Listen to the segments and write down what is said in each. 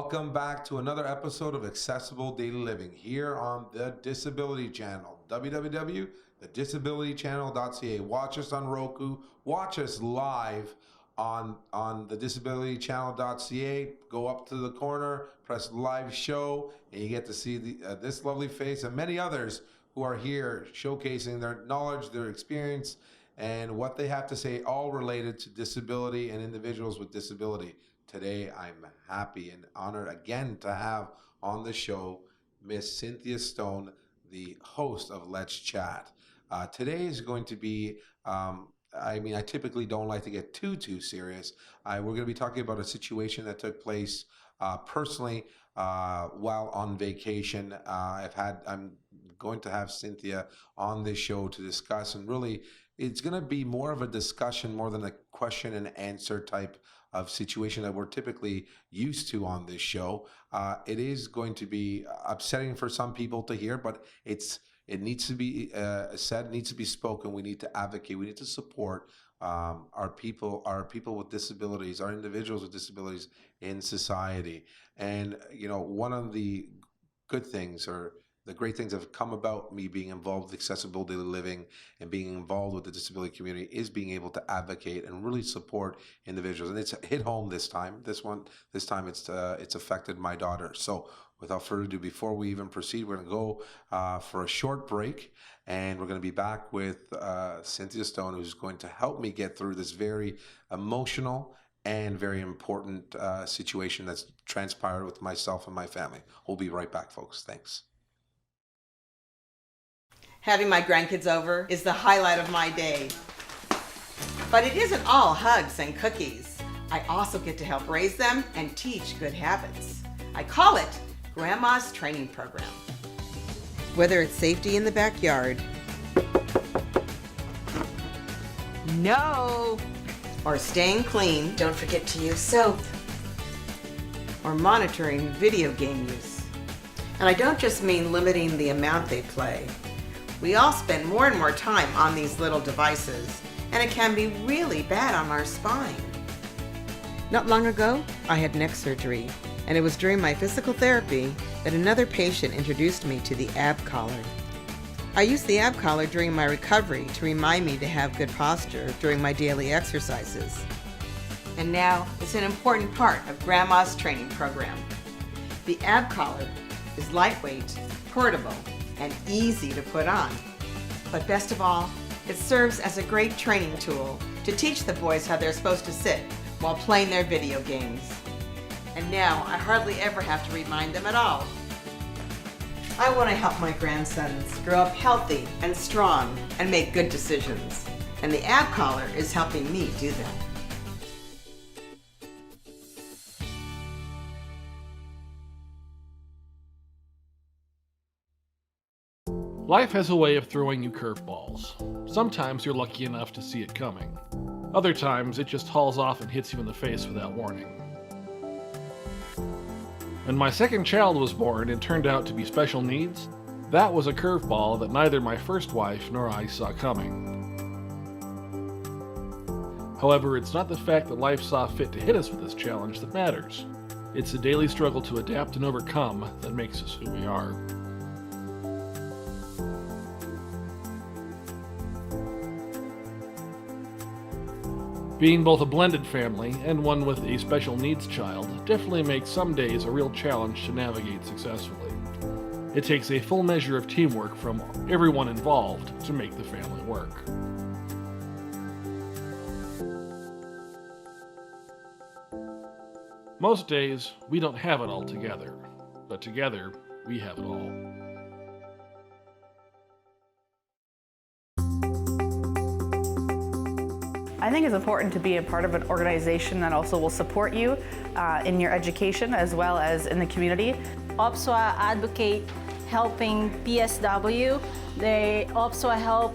Welcome back to another episode of Accessible Daily Living here on the Disability Channel, www.thedisabilitychannel.ca. Watch us on Roku, watch us live on the disabilitychannel.ca. Go up to the corner, press live show, and you get to see this lovely face and many others who are here showcasing their knowledge, their experience, and what they have to say, all related to disability and individuals with disability. Today, I'm happy and honored again to have on the show Miss Cynthia Stone, the host of Let's Chat. Today is going to be, I typically don't like to get too serious. We're going to be talking about a situation that took place personally while on vacation. I'm going to have Cynthia on this show to discuss, and really, it's going to be more of a discussion more than a question and answer type of situation that we're typically used to on this show. It is going to be upsetting for some people to hear, but it needs to be said, needs to be spoken. We need to advocate. We need to support our people with disabilities, our individuals with disabilities in society. And one of the good things, or the great things that have come about me being involved with Accessible Daily Living and being involved with the disability community, is being able to advocate and really support individuals. And it's hit home this time. This time it's affected my daughter. So without further ado, before we even proceed, we're going to go for a short break, and we're going to be back with Cynthia Stone, who's going to help me get through this very emotional and very important situation that's transpired with myself and my family. We'll be right back, folks. Thanks. Having my grandkids over is the highlight of my day. But it isn't all hugs and cookies. I also get to help raise them and teach good habits. I call it Grandma's Training Program. Whether it's safety in the backyard, no, or staying clean, don't forget to use soap, or monitoring video game use. And I don't just mean limiting the amount they play. We all spend more and more time on these little devices, and it can be really bad on our spine. Not long ago, I had neck surgery, and it was during my physical therapy that another patient introduced me to the ab collar. I used the ab collar during my recovery to remind me to have good posture during my daily exercises. And now it's an important part of Grandma's Training Program. The ab collar is lightweight, portable, and easy to put on. But best of all, it serves as a great training tool to teach the boys how they're supposed to sit while playing their video games. And now I hardly ever have to remind them at all. I want to help my grandsons grow up healthy and strong and make good decisions. And the ab collar is helping me do that. Life has a way of throwing you curveballs. Sometimes you're lucky enough to see it coming. Other times it just hauls off and hits you in the face without warning. When my second child was born and turned out to be special needs, that was a curveball that neither my first wife nor I saw coming. However, it's not the fact that life saw fit to hit us with this challenge that matters. It's the daily struggle to adapt and overcome that makes us who we are. Being both a blended family and one with a special needs child definitely makes some days a real challenge to navigate successfully. It takes a full measure of teamwork from everyone involved to make the family work. Most days, we don't have it all together, but together, we have it all. I think it's important to be a part of an organization that also will support you in your education as well as in the community. OPSWA advocate helping PSW. They OPSWA help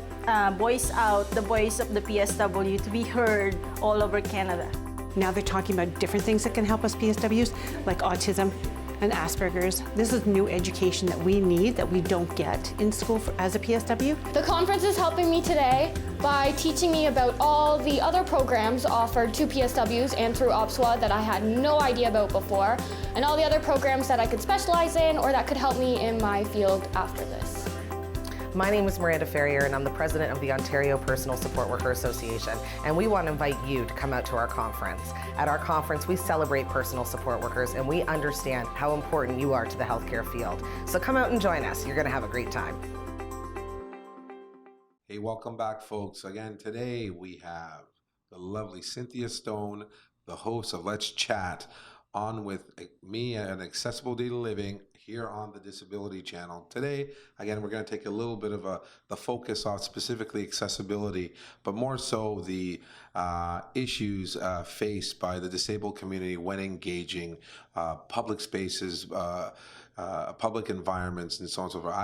voice out the voice of the PSW to be heard all over Canada. Now they're talking about different things that can help us PSWs, like autism and Asperger's. This is new education that we need, that we don't get in school as a PSW. The conference is helping me today by teaching me about all the other programs offered to PSWs and through OPSWA that I had no idea about before, and all the other programs that I could specialize in or that could help me in my field after this. My name is Miranda Ferrier, and I'm the president of the Ontario Personal Support Worker Association, and we want to invite you to come out to our conference. At our conference, we celebrate personal support workers, and we understand how important you are to the healthcare field. So come out and join us. You're going to have a great time. Hey, welcome back, folks. Again, today we have the lovely Cynthia Stone, the host of Let's Chat, on with me and Accessible Daily Living here on the Disability Channel. Today, again, we're going to take a little bit of the focus off specifically accessibility, but more so the issues faced by the disabled community when engaging public spaces, public environments, and so on and so forth.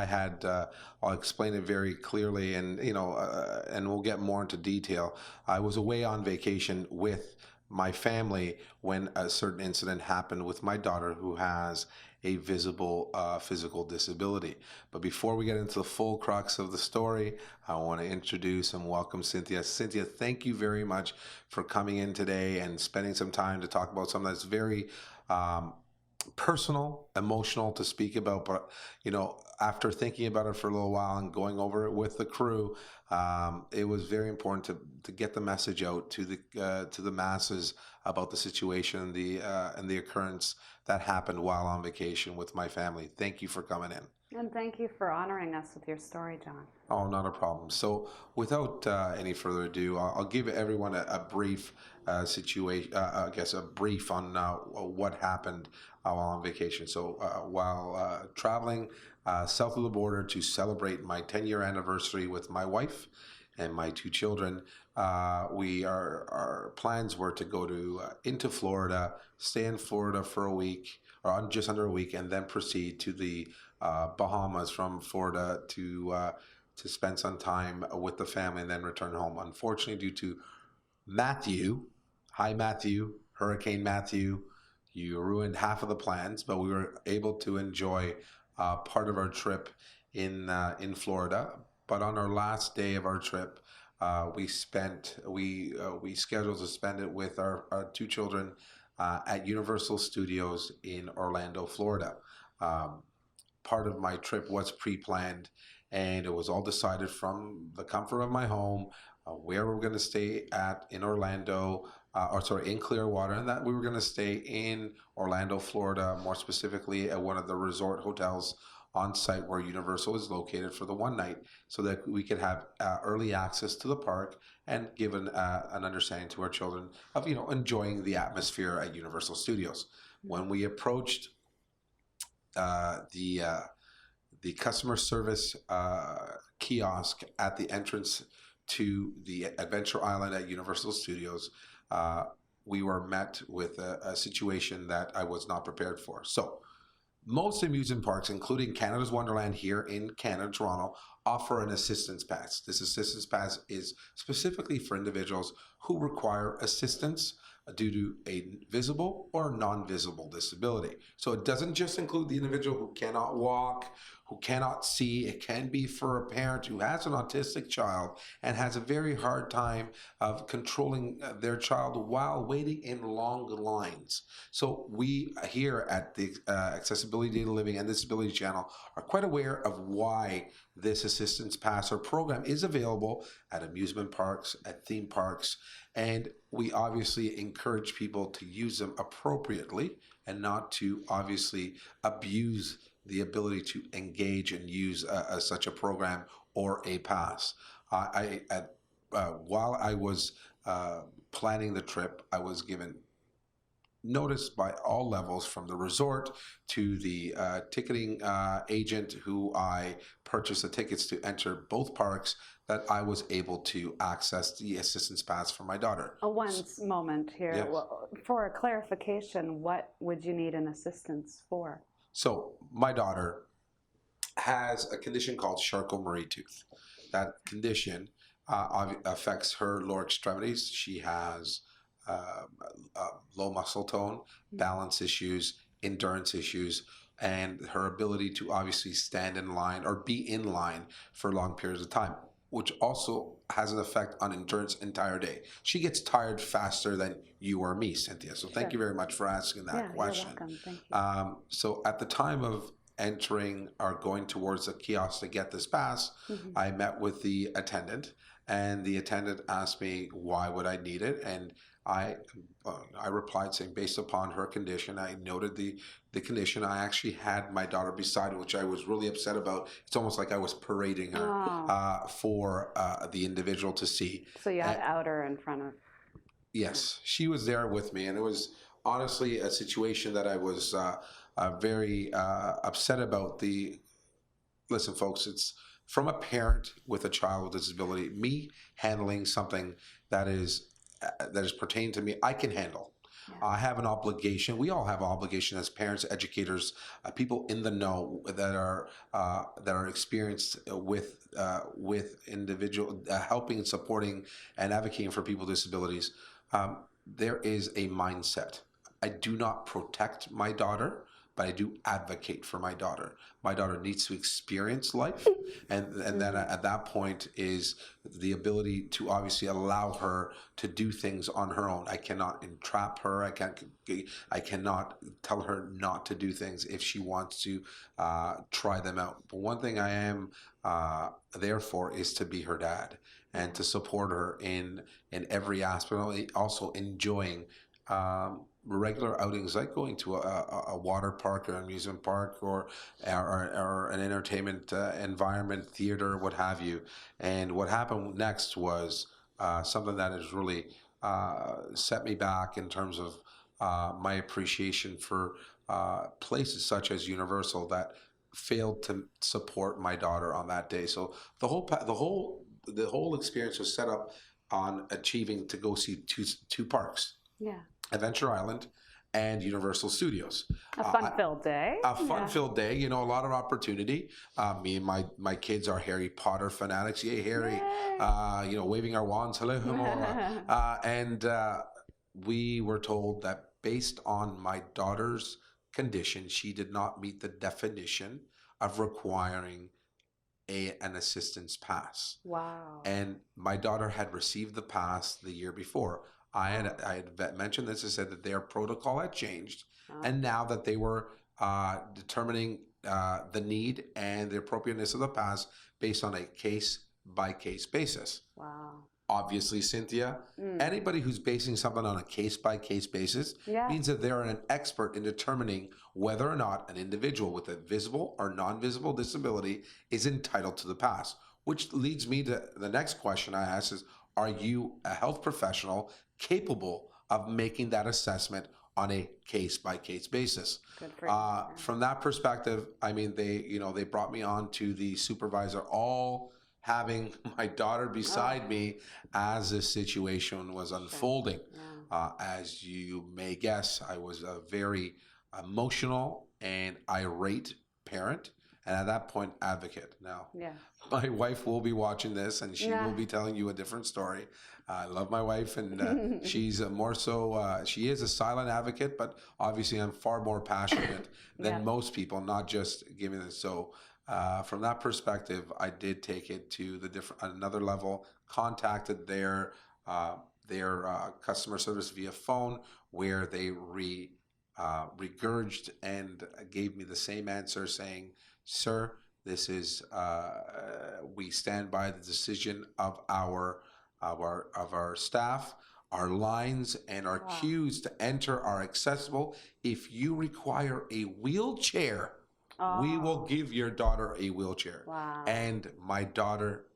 I'll explain it very clearly, and and we'll get more into detail. I was away on vacation with my family when a certain incident happened with my daughter, who has a visible physical disability. But before we get into the full crux of the story, I want to introduce and welcome Cynthia. Cynthia, thank you very much for coming in today and spending some time to talk about something that's very personal, emotional to speak about, but after thinking about it for a little while and going over it with the crew, it was very important to get the message out to the masses about the situation and the occurrence that happened while on vacation with my family. Thank you for coming in. And thank you for honoring us with your story, John. Oh, not a problem. So without any further ado, I'll give everyone a brief situation, I guess a brief on what happened while on vacation. So while traveling south of the border to celebrate my 10-year anniversary with my wife and my 2 children, our plans were to go into Florida, stay in Florida for a week, or just under a week, and then proceed to the Bahamas from Florida to spend some time with the family and then return home. Unfortunately, due to Hurricane Matthew, you ruined half of the plans, but we were able to enjoy part of our trip in Florida. But on our last day of our trip, we scheduled to spend it with our 2 children at Universal Studios in Orlando, Florida. Part of my trip was pre-planned, and it was all decided from the comfort of my home, where we're going to stay in Orlando, in Clearwater, and that we were going to stay in Orlando, Florida, more specifically at one of the resort hotels on site where Universal is located for the one night, so that we could have early access to the park and give an understanding to our children of enjoying the atmosphere at Universal Studios. When we approached the customer service kiosk at the entrance to the Adventure Island at Universal Studios, we were met with a situation that I was not prepared for. So most amusement parks, including Canada's Wonderland here in Canada, Toronto, offer an assistance pass. This assistance pass is specifically for individuals who require assistance due to a visible or non-visible disability. So it doesn't just include the individual who cannot walk, who cannot see. It can be for a parent who has an autistic child and has a very hard time of controlling their child while waiting in long lines. So we here at the Accessibility Daily Living and Disability Channel are quite aware of why this assistance pass or program is available at amusement parks, at theme parks, and we obviously encourage people to use them appropriately and not to obviously abuse the ability to engage and use such a program or a pass. While I was planning the trip, I was given notice by all levels, from the resort to the ticketing agent who I purchased the tickets to enter both parks, that I was able to access the assistance pass for my daughter. One moment here. Yes. Well, for a clarification, what would you need an assistance for? So my daughter has a condition called Charcot-Marie tooth. That condition affects her lower extremities. She has low muscle tone, balance issues, endurance issues and her ability to obviously stand in line or be in line for long periods of time, which also has an effect on endurance entire day. She gets tired faster than you or me, Cynthia. So thank you very much for asking that question. You're welcome. Thank you. So at the time of entering or going towards the kiosk to get this pass, I met with the attendant, and the attendant asked me why would I need it, and I replied saying based upon her condition. I noted the condition. I actually had my daughter beside me, which I was really upset about. It's almost like I was parading her for the individual to see. So you had outer in front of. Yes, she was there with me, and it was honestly a situation that I was very upset about. Listen, folks, it's from a parent with a child with disability. Me handling something that is pertaining to me, I can handle. I have an obligation. We all have an obligation as parents, educators, people in the know that are experienced with individual helping and supporting and advocating for people with disabilities. There is a mindset. I do not protect my daughter, but I do advocate for my daughter. My daughter needs to experience life, and then at that point is the ability to obviously allow her to do things on her own. I cannot entrap her. I cannot tell her not to do things if she wants to try them out. But one thing I am there for is to be her dad and to support her in every aspect. Also enjoying regular outings like going to a water park or amusement park or an entertainment environment, theater, what have you. And what happened next was something that has really set me back in terms of my appreciation for places such as Universal that failed to support my daughter on that day. So the whole experience was set up on achieving to go see two parks. Yeah. Adventure Island and Universal Studios. A fun-filled day. A fun-filled day, you know, a lot of opportunity. Me and my kids are Harry Potter fanatics. Yay, Harry. You know, waving our wands. Hello. And we were told that based on my daughter's condition, she did not meet the definition of requiring an assistance pass. Wow. And my daughter had received the pass the year before. I had mentioned this. I said that their protocol had changed, and now that they were determining the need and the appropriateness of the pass based on a case-by-case basis. Wow. Obviously, Cynthia, anybody who's basing something on a case-by-case basis means that they're an expert in determining whether or not an individual with a visible or non-visible disability is entitled to the pass. Which leads me to the next question I ask is, are you a health professional capable of making that assessment on a case-by-case basis? Good for you. From that perspective, I mean, they brought me on to the supervisor, all having my daughter beside me as this situation was unfolding. As you may guess, I was a very emotional and irate parent, and at that point, advocate. Now, my wife will be watching this, and she will be telling you a different story. I love my wife, and she's more so, she is a silent advocate, but obviously I'm far more passionate than most people, not just giving this. So from that perspective, I did take it to another level, contacted their customer service via phone, where they regurged and gave me the same answer saying, "Sir, this is we stand by the decision of our staff. Our lines and our queues to enter are accessible. If you require a wheelchair, we will give your daughter a wheelchair." Wow. And my daughter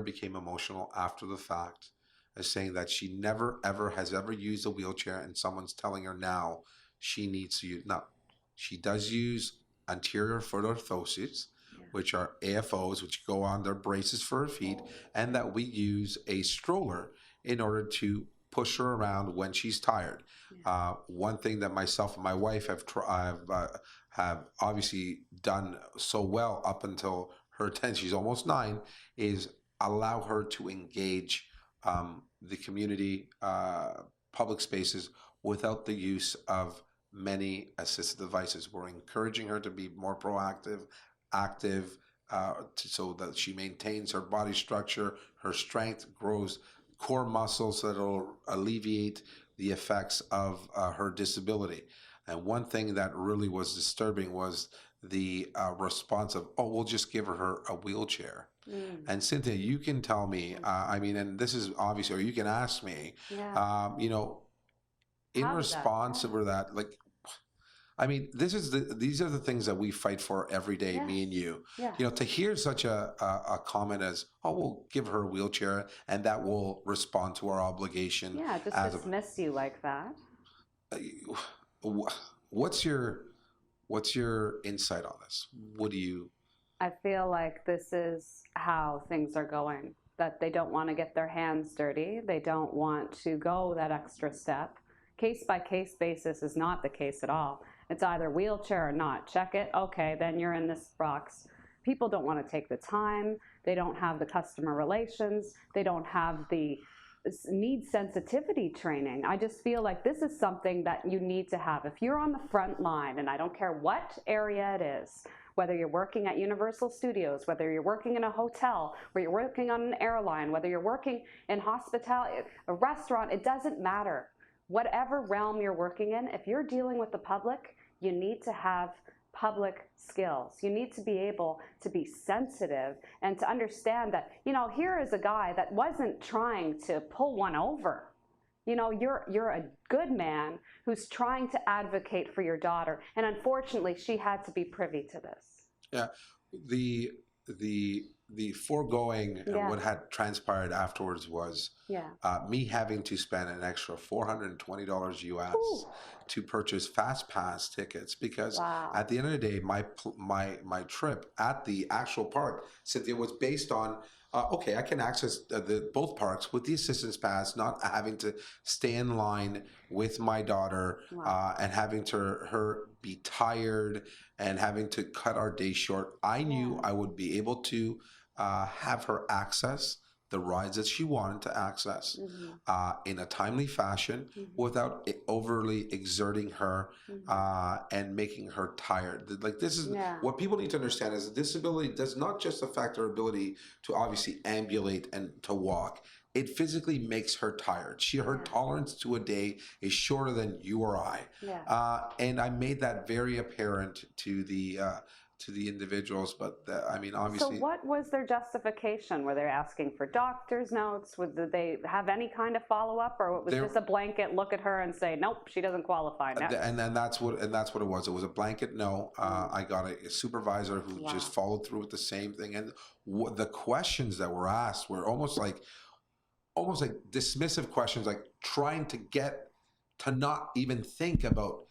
became emotional after the fact, as saying that she never has ever used a wheelchair, and someone's telling her now she needs to use. Now, she does use anterior foot orthoses, which are AFOs, which go on their braces for her feet, and that we use a stroller in order to push her around when she's tired. One thing that myself and my wife have obviously done so well up until her 10, she's almost 9, is allow her to engage the community public spaces without the use of many assistive devices. We're encouraging her to be more proactive, active, so that she maintains her body structure, her strength, grows core muscles that will alleviate the effects of her disability. And one thing that really was disturbing was the response of, oh, we'll just give her a wheelchair. And Cynthia, you can tell me, I mean, and this is obvious, or you can ask me, you know, in How did that response to that, like, I mean, these are the things that we fight for every day, me and you. Yeah. You know, to hear such a comment as, oh, we'll give her a wheelchair and that will respond to our obligation. Yeah, just as dismiss you like that. What's your insight on this? What do you? I feel like this is how things are going, that they don't want to get their hands dirty. They don't want to go that extra step. Case by case basis is not the case at all. It's either wheelchair or not. Check it. Okay, then you're in this box. People don't want to take the time. They don't have the customer relations. They don't have the need sensitivity training. I just feel like this is something that you need to have. If you're on the front line, and I don't care what area it is, whether you're working at Universal Studios, whether you're working in a hotel, whether you're working on an airline, whether you're working in hospitality, a restaurant, it doesn't matter. Whatever realm you're working in, if you're dealing with the public, you need to have public skills. You need to be able to be sensitive and to understand that, you know, here is a guy that wasn't trying to pull one over. You know, you're a good man who's trying to advocate for your daughter, and unfortunately, she had to be privy to this. Yeah, the foregoing and what had transpired afterwards was me having to spend an extra $420 US to purchase fast pass tickets, because at the end of the day, my trip at the actual park, Cynthia, was based on okay, I can access both parks with the assistance pass, not having to stay in line with my daughter and having her be tired and having to cut our day short. I knew I would be able to have her access the rides that she wanted to access in a timely fashion without overly exerting her and making her tired. Like, this is what people need to understand, is a disability does not just affect her ability to obviously ambulate and to walk. It physically makes her tired. Her tolerance to a day is shorter than you or I. And I made that very apparent to the individuals, but I mean, obviously. So what was their justification? Were they asking for doctor's notes? Did they have any kind of follow-up, or it was just a blanket look at her and say, nope, she doesn't qualify now? And that's what it was. It was a blanket no. I got a supervisor who just followed through with the same thing, and the questions that were asked were almost like dismissive questions, like trying to get to not even think about,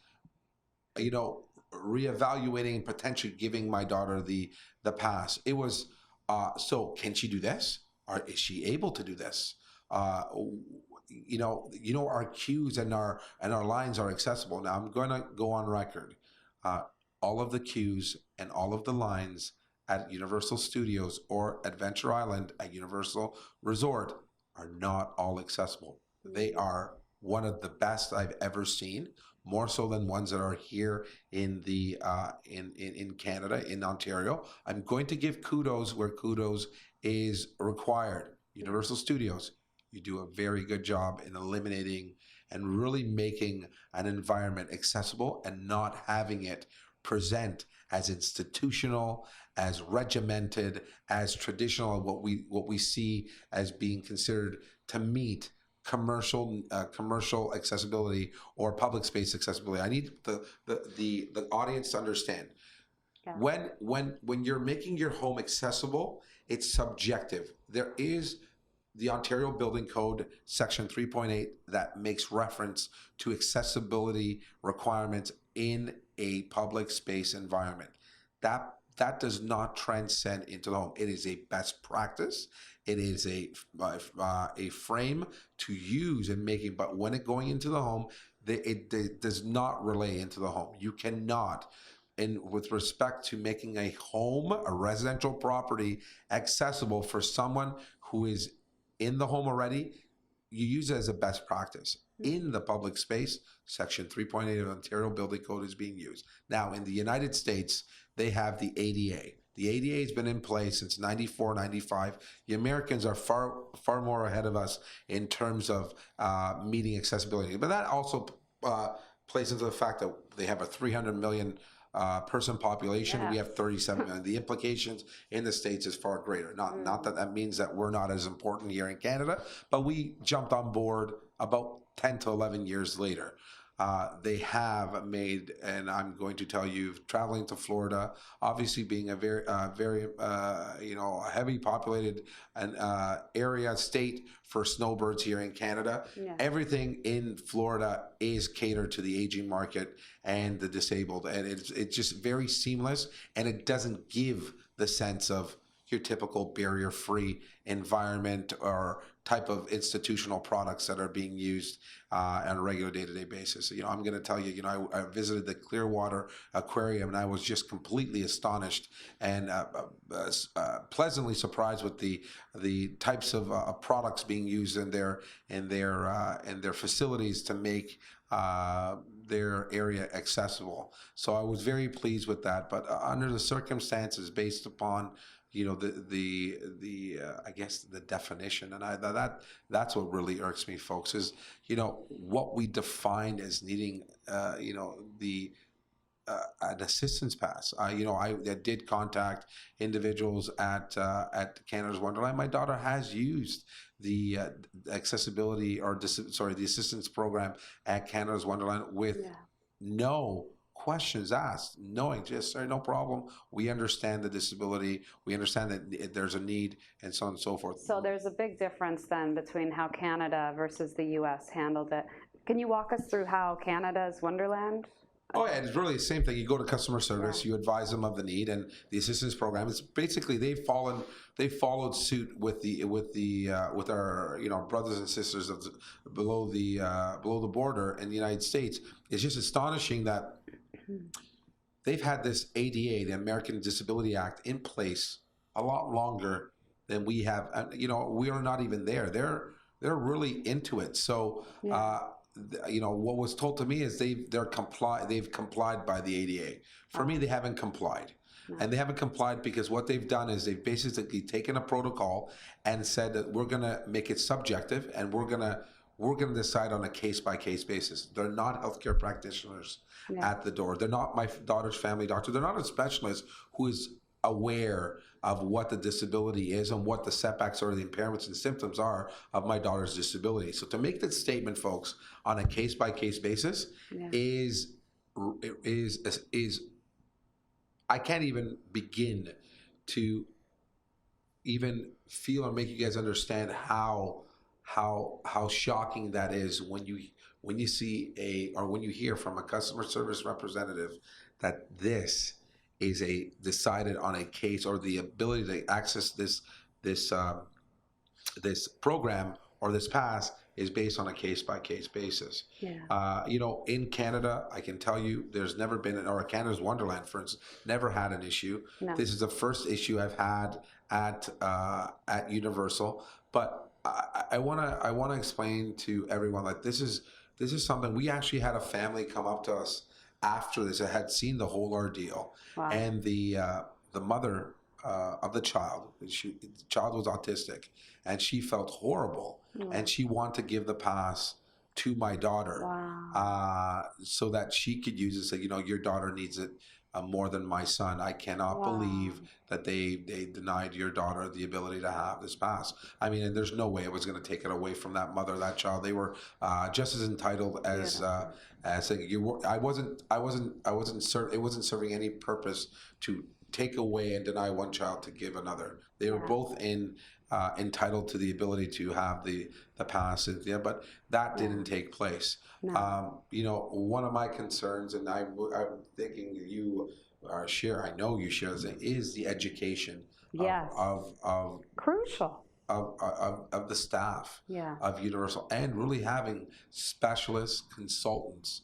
you know, reevaluating and potentially giving my daughter the pass. It was so can she do this, or is she able to do this? You know our queues and our lines are accessible. Now I'm going to go on record. All of the queues and all of the lines at Universal Studios or Adventure Island at Universal Resort are not all accessible. They are one of the best I've ever seen, more so than ones that are here in the in Canada, in Ontario. I'm going to give kudos where kudos is required. Universal Studios, you do a very good job in eliminating and really making an environment accessible and not having it present as institutional, as regimented, as traditional, what we see as being considered to meet commercial accessibility or public space accessibility. I need the audience to understand when you're making your home accessible, it's subjective. There is the Ontario Building Code section 3.8 that makes reference to accessibility requirements in a public space environment. That does not transcend into the home. It is a best practice. It is a frame to use in making, but when it going into the home, it does not relay into the home. You cannot, and with respect to making a home, a residential property, accessible for someone who is in the home already, you use it as a best practice. In the public space, Section 3.8 of Ontario Building Code is being used. Now, in the United States, they have the ADA. The ADA has been in place since 94, 95. The Americans are far more ahead of us in terms of meeting accessibility. But that also plays into the fact that they have a 300 million person population. Yeah. We have 37 million. The implications in the States is far greater. Not that means that we're not as important here in Canada, but we jumped on board about 10 to 11 years later. They have made, and I'm going to tell you, traveling to Florida, obviously being a very heavy populated area state for snowbirds here in Canada. Yeah. Everything in Florida is catered to the aging market and the disabled, and it's just very seamless, and it doesn't give the sense of your typical barrier-free environment or type of institutional products that are being used on a regular day-to-day basis. I'm going to tell you, I visited the Clearwater Aquarium, and I was just completely astonished and pleasantly surprised with the types of products being used in their facilities to make their area accessible. So I was very pleased with that. But under the circumstances, based upon I guess the definition, and that's what really irks me, folks, is what we defined as needing an assistance pass. I did contact individuals at Canada's Wonderland. My daughter has used the accessibility the assistance program at Canada's Wonderland with no questions asked, knowing just, sorry, no problem. We understand the disability. We understand that there's a need, and so on and so forth. So there's a big difference then between how Canada versus the U.S. handled it. Can you walk us through how Canada's Wonderland? Oh yeah, it's really the same thing. You go to customer service, you advise them of the need, and the assistance program. It's basically they've followed suit with our brothers and sisters below the border in the United States. It's just astonishing that they've had this ADA, the American Disability Act, in place a lot longer than we have. We are not even there. They're really into it. So. What was told to me is they've complied by the ADA. For me, they haven't complied. No. And they haven't complied because what they've done is they've basically taken a protocol and said that we're going to make it subjective, and we're going to decide on a case-by-case basis. They're not healthcare practitioners at the door. They're not my daughter's family doctor. They're not a specialist who is aware of what the disability is and what the setbacks or the impairments and symptoms are of my daughter's disability. So to make that statement, folks, on a case-by-case basis is I can't even begin to even feel or make you guys understand how shocking that is when you see when you hear from a customer service representative that this is decided on a case, or the ability to access this program or this pass is based on a case-by-case basis. Yeah. In Canada, I can tell you, there's never been, or Canada's Wonderland, for instance, never had an issue. No. This is the first issue I've had at Universal. But I want to explain to everyone that this is something. We actually had a family come up to us after this. I had seen the whole ordeal. Wow. And the mother of the child, the child was autistic, and she felt horrible, and she wanted to give the pass to my daughter. Wow. So that she could use it. Say, your daughter needs it more than my son. I cannot believe that they denied your daughter the ability to have this pass. I mean, and there's no way it was going to take it away from that mother, that child. They were just as entitled as you were. It wasn't serving any purpose to take away and deny one child to give another. They were both entitled to the ability to have the pass, Cynthia, but that didn't take place. No. One of my concerns, and I'm thinking you share, I know you share this, is the education of crucial of the staff of Universal, and really having specialists, consultants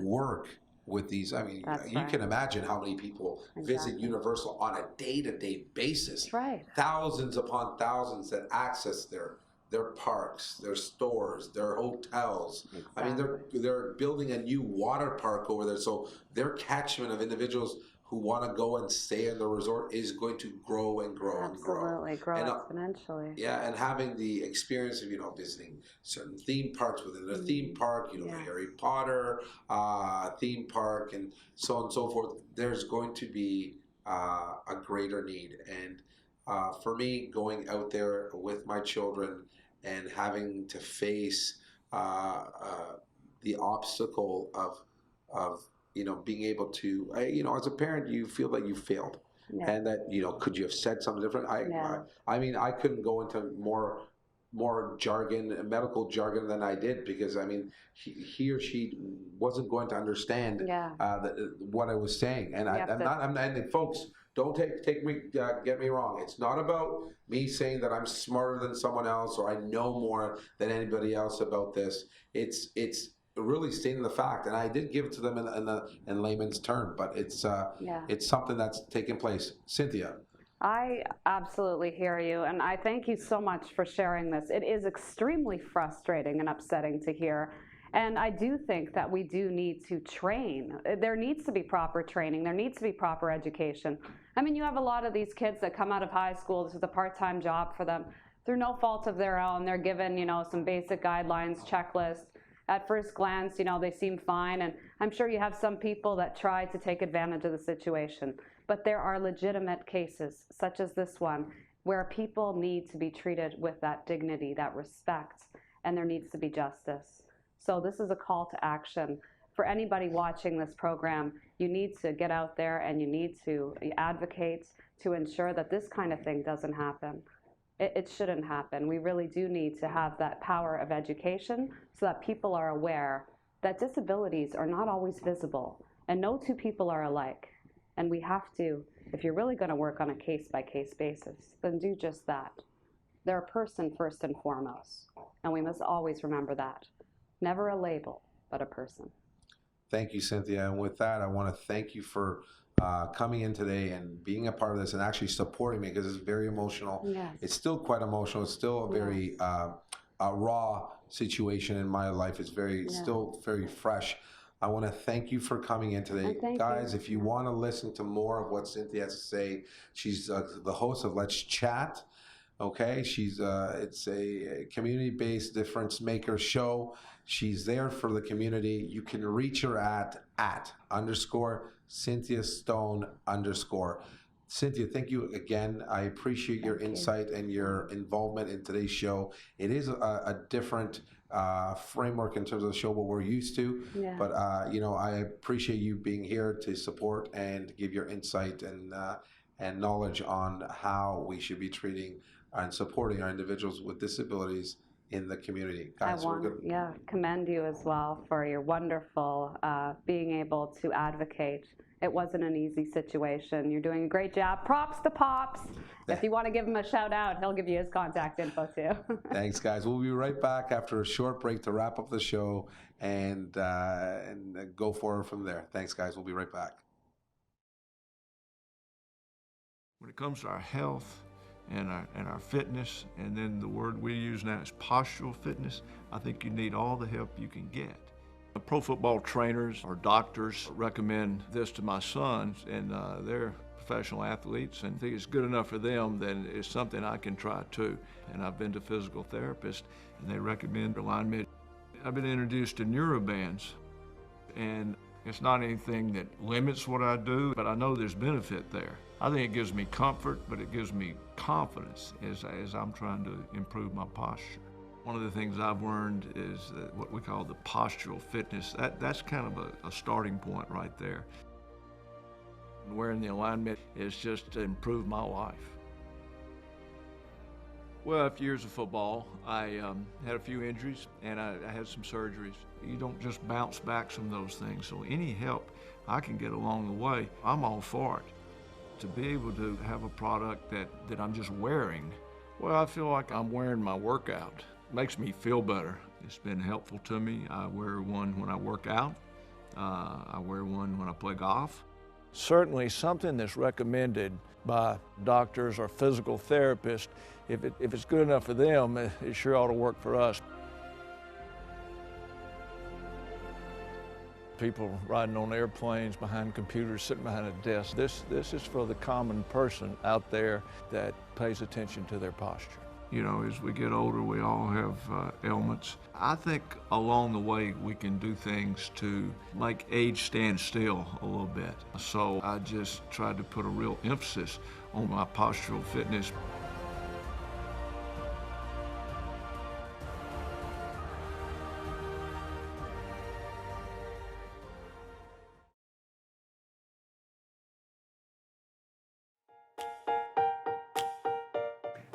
work with these. I mean, you can imagine how many people visit Universal on a day-to-day basis. That's right. Thousands upon thousands that access their their parks, their stores, their hotels. I mean, they're building a new water park over there, so their catchment of individuals who want to go and stay in the resort is going to grow and grow and grow. Absolutely, grow And, exponentially. yeah, and having the experience of, visiting certain theme parks within a theme park, the Harry Potter theme park, and so on and so forth, there's going to be a greater need. And for me, going out there with my children and having to face the obstacle of being able to, as a parent, you feel that you failed. Yeah. And that, could you have said something different? I mean, I couldn't go into more jargon, medical jargon than I did, because I mean, he or she wasn't going to understand what I was saying. And and folks, don't take me, get me wrong. It's not about me saying that I'm smarter than someone else or I know more than anybody else about this. It's really stating the fact, and I did give it to them in layman's term, but it's something that's taking place. Cynthia. I absolutely hear you, and I thank you so much for sharing this. It is extremely frustrating and upsetting to hear, and I do think that we do need to train. There needs to be proper training. There needs to be proper education. I mean, you have a lot of these kids that come out of high school. This is a part-time job for them. Through no fault of their own, they're given, some basic guidelines, checklists. At first glance, they seem fine, and I'm sure you have some people that try to take advantage of the situation. But there are legitimate cases, such as this one, where people need to be treated with that dignity, that respect, and there needs to be justice. So this is a call to action. For anybody watching this program, you need to get out there and you need to advocate to ensure that this kind of thing doesn't happen. It shouldn't happen. We really do need to have that power of education so that people are aware that disabilities are not always visible and no two people are alike. And we have to, if you're really going to work on a case-by-case basis, then do just that. They're a person first and foremost, and we must always remember that. Never a label, but a person. Thank you, Cynthia. And with that, I want to thank you for coming in today and being a part of this and actually supporting me, because it's very emotional. Yes. It's still quite emotional. It's still a very raw situation in my life. It's still very fresh. I want to thank you for coming in today. Guys, if you want to listen to more of what Cynthia has to say, she's the host of Let's Chat. Okay, it's a community-based difference maker show. She's there for the community. You can reach her at _Cynthia Stone _. Cynthia, thank you again. I appreciate your insight and your involvement in today's show. It is a different framework in terms of the show what we're used to, but I appreciate you being here to support and give your insight and knowledge on how we should be treating and supporting our individuals with disabilities in the community. Guys, I want to commend you as well for your wonderful being able to advocate. It wasn't an easy situation. You're doing a great job. Props to Pops. If you want to give him a shout out, he'll give you his contact info too. Thanks, guys. We'll be right back after a short break to wrap up the show and go forward from there. Thanks, guys. We'll be right back. When it comes to our health and our fitness, and then the word we use now is postural fitness, I think you need all the help you can get. Pro football trainers or doctors recommend this to my sons, and they're professional athletes, and I think it's good enough for them, then it's something I can try too. And I've been to physical therapists, and they recommend alignment. I've been introduced to neurobands, and it's not anything that limits what I do, but I know there's benefit there. I think it gives me comfort, but it gives me confidence as I'm trying to improve my posture. One of the things I've learned is what we call the postural fitness. That's kind of a starting point right there. Wearing the alignment is just to improve my life. Well, after years of football, I had a few injuries and I had some surgeries. You don't just bounce back from those things, so any help I can get along the way, I'm all for it. To be able to have a product that I'm just wearing, well, I feel like I'm wearing my workout. It makes me feel better. It's been helpful to me. I wear one when I work out. I wear one when I play golf. certainly something that's recommended by doctors or physical therapists, if it's good enough for them, it sure ought to work for us. People riding on airplanes, behind computers, sitting behind a desk. This is for the common person out there that pays attention to their posture. You know, as we get older, we all have ailments. I think along the way we can do things to make age stand still a little bit. So I just tried to put a real emphasis on my postural fitness.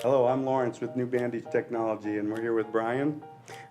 Hello, I'm Lawrence with New Bandage Technology, and we're here with Brian.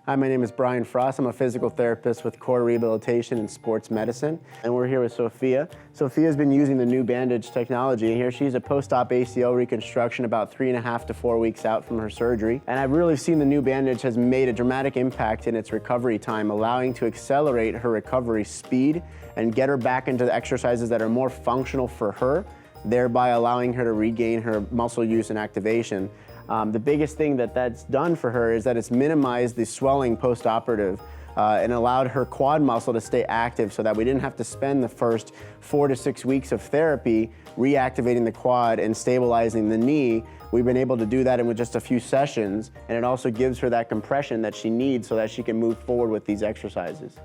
Hi, my name is Brian Frost. I'm a physical therapist with core rehabilitation and sports medicine. And we're here with Sophia. Sophia's been using the New Bandage technology. Here she's a post-op ACL reconstruction about 3.5 to 4 weeks out from her surgery. And I've really seen the New Bandage has made a dramatic impact in its recovery time, allowing to accelerate her recovery speed and get her back into the exercises that are more functional for her, thereby allowing her to regain her muscle use and activation. The biggest thing that's done for her is that it's minimized the swelling post-operative and allowed her quad muscle to stay active so that we didn't have to spend the first 4 to 6 weeks of therapy reactivating the quad and stabilizing the knee. We've been able to do that in just a few sessions, and it also gives her that compression that she needs so that she can move forward with these exercises.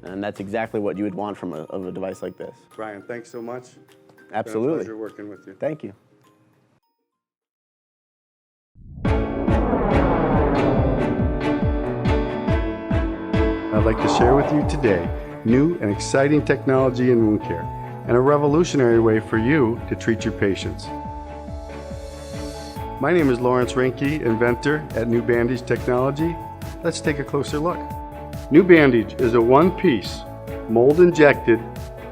And that's exactly what you would want from a device like this. Brian, thanks so much. Absolutely. It's been a pleasure working with you. Thank you. I'd like to share with you today new and exciting technology in wound care and a revolutionary way for you to treat your patients. My name is Lawrence Rinke, inventor at New Bandage Technology. Let's take a closer look. New Bandage is a one-piece, mold-injected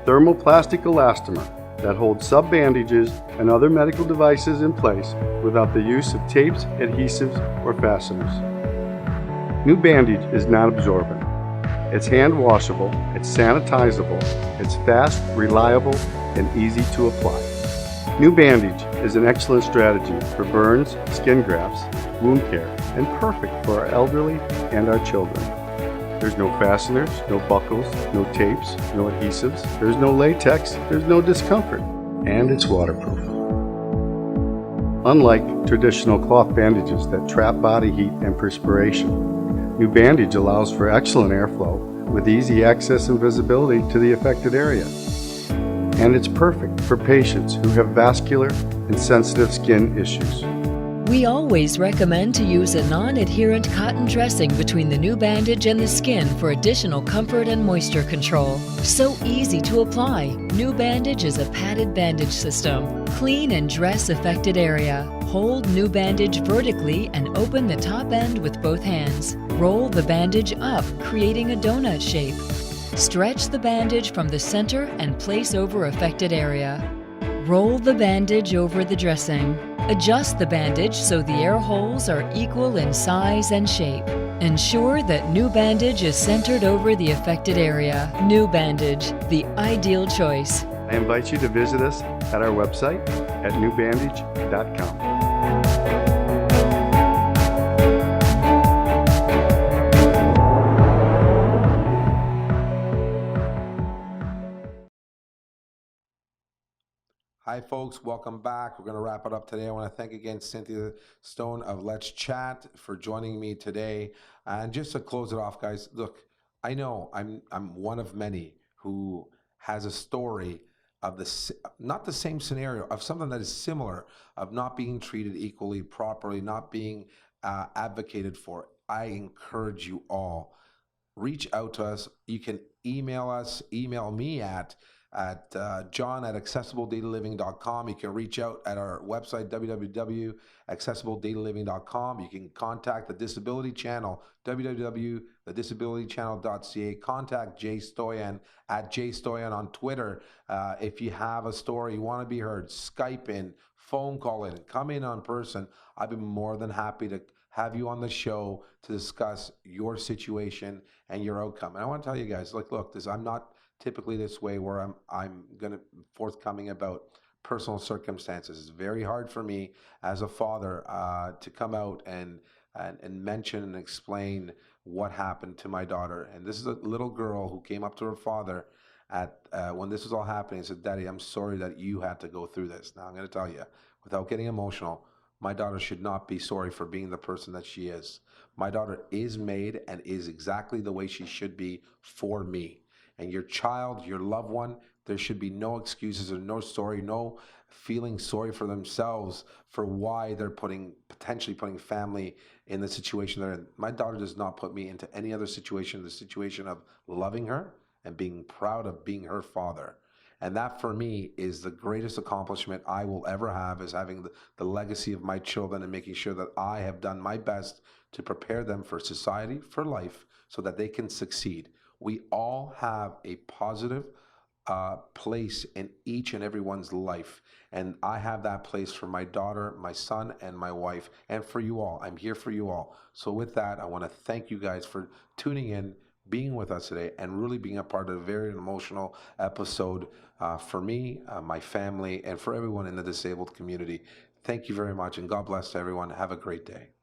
thermoplastic elastomer that holds sub-bandages and other medical devices in place without the use of tapes, adhesives, or fasteners. New Bandage is not absorbent. It's hand washable, it's sanitizable, it's fast, reliable, and easy to apply. New Bandage is an excellent strategy for burns, skin grafts, wound care, and perfect for our elderly and our children. There's no fasteners, no buckles, no tapes, no adhesives, there's no latex, there's no discomfort, and it's waterproof. Unlike traditional cloth bandages that trap body heat and perspiration, New Bandage allows for excellent airflow with easy access and visibility to the affected area. And it's perfect for patients who have vascular and sensitive skin issues. We always recommend to use a non-adherent cotton dressing between the New Bandage and the skin for additional comfort and moisture control. So easy to apply. New Bandage is a padded bandage system. Clean and dress affected area. Hold New Bandage vertically and open the top end with both hands. Roll the bandage up, creating a donut shape. Stretch the bandage from the center and place over affected area. Roll the bandage over the dressing. Adjust the bandage so the air holes are equal in size and shape. Ensure that New Bandage is centered over the affected area. New Bandage, the ideal choice. I invite you to visit us at our website at newbandage.com. Hi, folks. Welcome back. We're going to wrap it up today. I want to thank again Cynthia Stone of Let's Chat for joining me today. And just to close it off, guys, look, I know I'm one of many who has a story of not the same scenario, of something that is similar, of not being treated equally, properly, not being advocated for. I encourage you all, reach out to us. You can email us, email me at john@accessibledailyliving.com. You can reach out at our website, www.accessibledailyliving.com. You can contact the Disability Channel, www.thedisabilitychannel.ca. Contact Jay Stoyan at Jay Stoyan on Twitter. If you have a story, you want to be heard, Skype in, phone call in, come in on person. I'd be more than happy to have you on the show to discuss your situation and your outcome. And I want to tell you guys, look, I'm not typically this way where I'm going to forthcoming about personal circumstances. It's very hard for me as a father to come out and mention and explain what happened to my daughter. And this is a little girl who came up to her father at when this was all happening and said, "Daddy, I'm sorry that you had to go through this." Now I'm going to tell you, without getting emotional, my daughter should not be sorry for being the person that she is. My daughter is made and is exactly the way she should be for me. And your child, your loved one, there should be no excuses or no sorry, no feeling sorry for themselves for why they're potentially putting family in the situation they're in. My daughter does not put me into any other situation, the situation of loving her and being proud of being her father. And that for me is the greatest accomplishment I will ever have, is having the legacy of my children and making sure that I have done my best to prepare them for society, for life, so that they can succeed. We all have a positive place in each and everyone's life. And I have that place for my daughter, my son, and my wife, and for you all. I'm here for you all. So with that, I want to thank you guys for tuning in, being with us today, and really being a part of a very emotional episode for me, my family, and for everyone in the disabled community. Thank you very much, and God bless everyone. Have a great day.